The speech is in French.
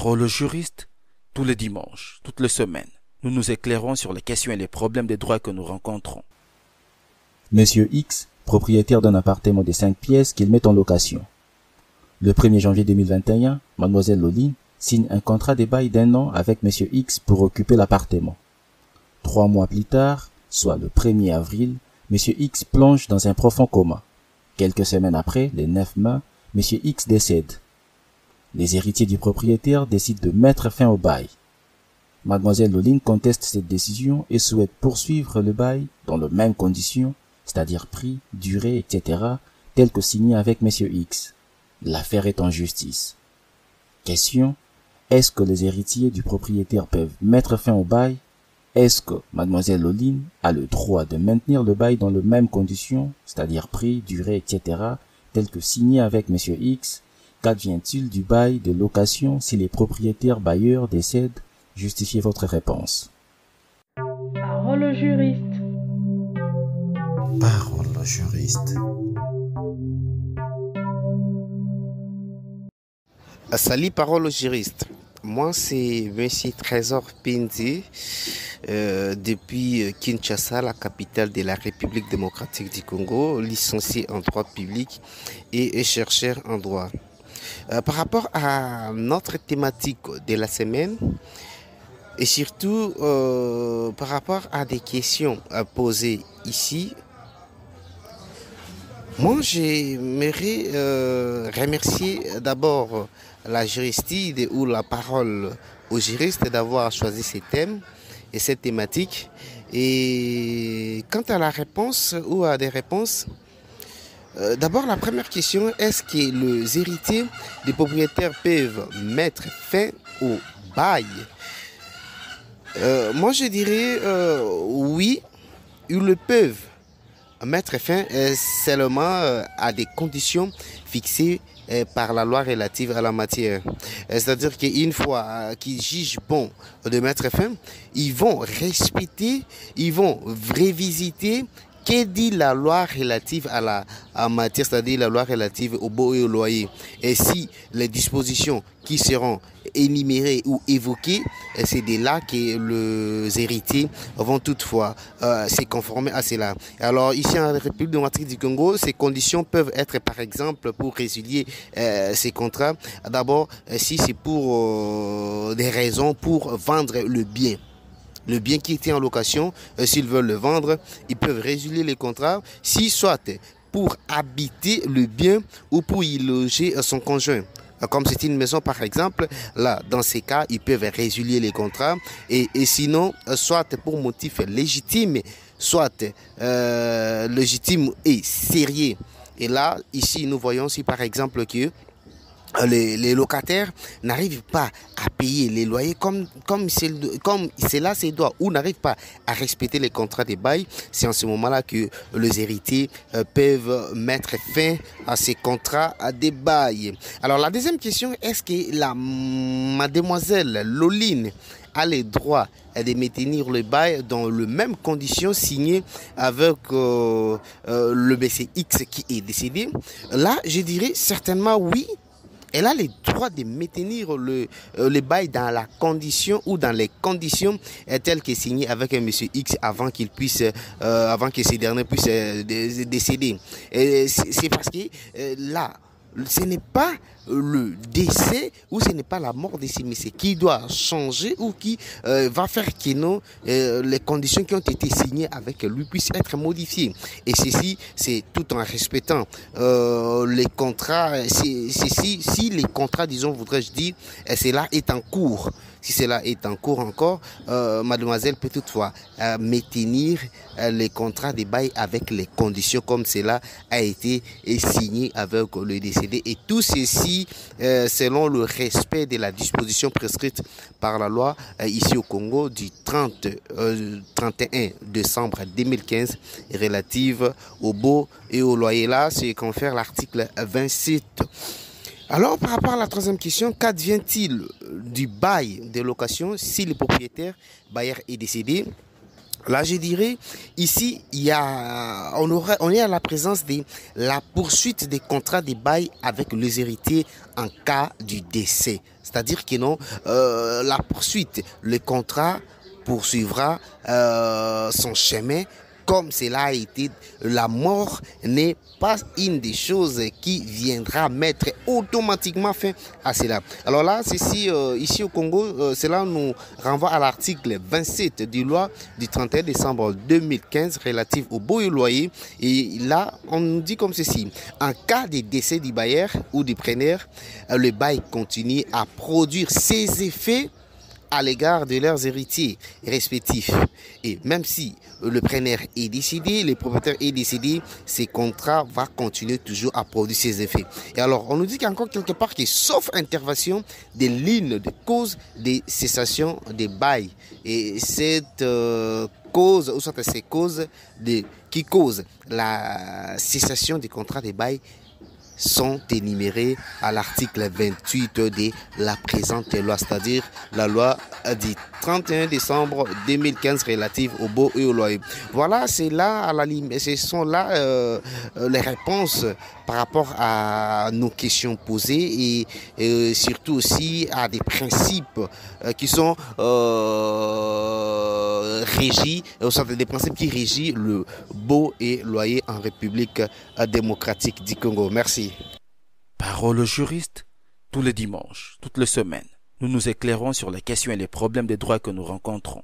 Parole au juriste, tous les dimanches, toutes les semaines, nous nous éclairons sur les questions et les problèmes des droits que nous rencontrons. Monsieur X, propriétaire d'un appartement de 5 pièces qu'il met en location. Le 1er janvier 2021, Mademoiselle Loline signe un contrat de bail d'1 an avec Monsieur X pour occuper l'appartement. 3 mois plus tard, soit le 1er avril, Monsieur X plonge dans un profond coma. Quelques semaines après, le 9 mai, Monsieur X décède. Les héritiers du propriétaire décident de mettre fin au bail. Mademoiselle Loline conteste cette décision et souhaite poursuivre le bail dans les mêmes conditions, c'est-à-dire prix, durée, etc., telles que signées avec Monsieur X. L'affaire est en justice. Question: est-ce que les héritiers du propriétaire peuvent mettre fin au bail? Est-ce que Mademoiselle Loline a le droit de maintenir le bail dans les mêmes conditions, c'est-à-dire prix, durée, etc., telles que signées avec Monsieur X? Qu'advient-il du bail de location si les propriétaires bailleurs décèdent? Justifiez votre réponse. Parole au juriste. Parole au juriste. Salut, parole au juriste. Moi, c'est Monsieur Trésor Pindi, depuis Kinshasa, la capitale de la République démocratique du Congo, licencié en droit public et chercheur en droit. Par rapport à notre thématique de la semaine, et surtout par rapport à des questions posées ici, moi j'aimerais remercier d'abord la juristide ou la parole aux juristes d'avoir choisi ces thèmes et cette thématique. Et quant à la réponse ou à des réponses, d'abord, la première question, est-ce que les héritiers des propriétaires peuvent mettre fin au bail? Moi, je dirais oui, ils le peuvent mettre fin seulement à des conditions fixées par la loi relative à la matière. C'est-à-dire qu'une fois qu'ils jugent bon de mettre fin, ils vont respecter, ils vont révisiter que dit la loi relative à la matière, c'est-à-dire la loi relative au baux et au loyer. Et si les dispositions qui seront énumérées ou évoquées, c'est de là que les héritiers vont toutefois se conformer à cela. Alors ici en République démocratique du Congo, ces conditions peuvent être par exemple pour résilier ces contrats. D'abord, si c'est pour des raisons pour vendre le bien. Le bien qui était en location, s'ils veulent le vendre, ils peuvent résilier les contrats, si soit pour habiter le bien ou pour y loger son conjoint. Comme c'est une maison par exemple, là dans ces cas, ils peuvent résilier les contrats et sinon, soit pour motif légitime, soit légitime et sérieux. Et là, ici, nous voyons si par exemple que les locataires n'arrivent pas à payer les loyers comme cela se doit ou n'arrivent pas à respecter les contrats de bail, c'est en ce moment-là que les héritiers peuvent mettre fin à ces contrats de bail. Alors la deuxième question, est-ce que la mademoiselle Loline a le droit de maintenir le bail dans les mêmes conditions signées avec le BCX qui est décédé? Là, je dirais certainement oui. Elle a le droit de maintenir le bail dans la condition ou dans les conditions telles que signées avec un monsieur X avant qu'il puisse, avant que ce dernier puisse décéder. C'est parce que là, ce n'est pas le décès ou ce n'est pas la mort de ce monsieur qui doit changer ou qui va faire que non, les conditions qui ont été signées avec lui puissent être modifiées. Et ceci, c'est tout en respectant les contrats. Si les contrats, disons, voudrais-je dire, cela est en cours. Si cela est en cours encore, mademoiselle peut toutefois maintenir les contrats de bail avec les conditions comme cela a été signé avec le décédé. Et tout ceci selon le respect de la disposition prescrite par la loi ici au Congo du 31 décembre 2015 relative au baux et au loyer. Là, c'est confère l'article 27. Alors, par rapport à la troisième question, qu'advient-il du bail de location si le propriétaire bailleur est décédé? Là, je dirais, ici, on est à la présence de la poursuite des contrats de bail avec les héritiers en cas du décès. C'est-à-dire que non, la poursuite, le contrat poursuivra son chemin comme cela a été. La mort n'est pas une des choses qui viendra mettre automatiquement fin à cela. Alors là, ici au Congo, cela nous renvoie à l'article 27 du loi du 31 décembre 2015 relative au baux et loyer. Et là, on nous dit comme ceci: en cas de décès du bailleur ou du preneur, le bail continue à produire ses effets à l'égard de leurs héritiers respectifs. Et même si le preneur est décédé, le propriétaire est décédé, ces contrats vont continuer toujours à produire ses effets. Et alors, on nous dit qu'encore quelque part que sauf intervention des lignes de cause de cessation des bails. Et cette cause, ou soit ces causes qui causent la cessation des contrats de bail sont énumérés à l'article 28 de la présente loi, c'est-à-dire la loi du 31 décembre 2015 relative au baux et au loyer. Voilà, c'est là à la limite, ce sont là les réponses par rapport à nos questions posées et surtout aussi à des principes qui sont régis, au sein des principes qui régissent le baux et loyer en République démocratique du Congo. Merci. Parole au juriste, tous les dimanches, toutes les semaines, nous nous éclairons sur les questions et les problèmes des droits que nous rencontrons.